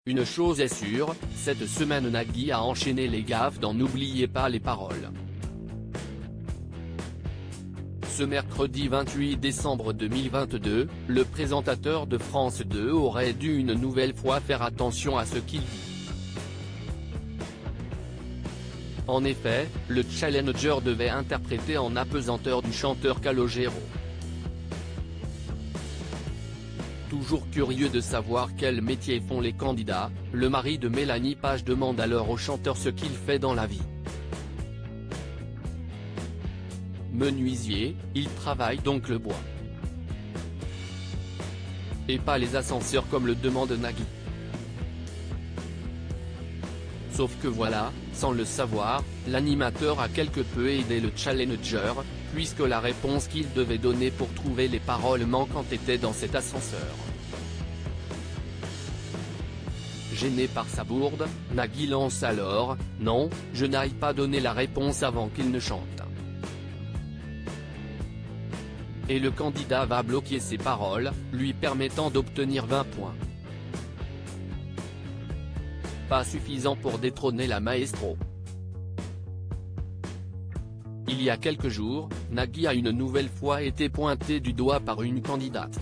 Une chose est sûre, cette semaine Nagui a enchaîné les gaffes dans N'oubliez pas les paroles. Ce mercredi 28 décembre 2022, le présentateur de France 2 aurait dû une nouvelle fois faire attention à ce qu'il dit. En effet, le challenger devait interpréter en apesanteur du chanteur Calogero. Toujours curieux de savoir quel métier font les candidats, le mari de Mélanie Page demande alors au chanteur ce qu'il fait dans la vie. Menuisier, il travaille donc le bois. Et pas les ascenseurs comme le demande Nagui. Sauf que voilà, sans le savoir, l'animateur a quelque peu aidé le challenger, puisque la réponse qu'il devait donner pour trouver les paroles manquantes était dans cet ascenseur. Gêné par sa bourde, Nagui lance alors « Non, je n'aille pas donner la réponse avant qu'il ne chante ». Et le candidat va bloquer ses paroles, lui permettant d'obtenir 20 points. Pas suffisant pour détrôner la maestro. Il y a quelques jours, Nagui a une nouvelle fois été pointé du doigt par une candidate.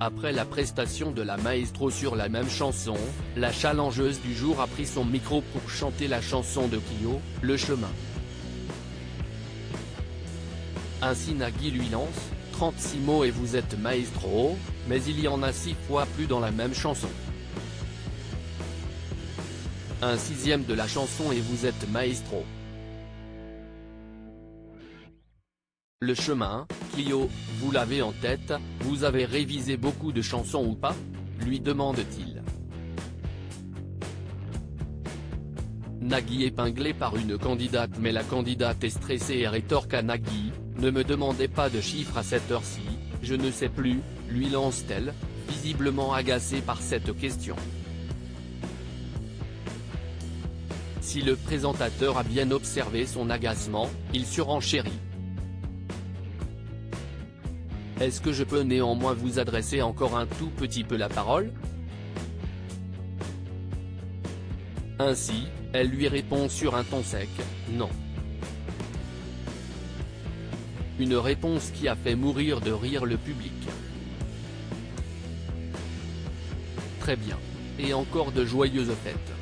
Après la prestation de la maestro sur la même chanson, la challengeuse du jour a pris son micro pour chanter la chanson de Kyo, Le Chemin. Ainsi Nagui lui lance « 36 mots et vous êtes maestro », mais il y en a 6 fois plus dans la même chanson. Un sixième de la chanson et vous êtes maestro. Le chemin, Clio, vous l'avez en tête, vous avez révisé beaucoup de chansons ou pas ? Lui demande-t-il. Nagui épinglé par une candidate mais la candidate est stressée et rétorque à Nagui, ne me demandez pas de chiffres à cette heure-ci, je ne sais plus, lui lance-t-elle, visiblement agacée par cette question. Si le présentateur a bien observé son agacement, il surenchérit. Est-ce que je peux néanmoins vous adresser encore un tout petit peu la parole ? Ainsi, elle lui répond sur un ton sec, non. Une réponse qui a fait mourir de rire le public. Très bien. Et encore de joyeuses fêtes.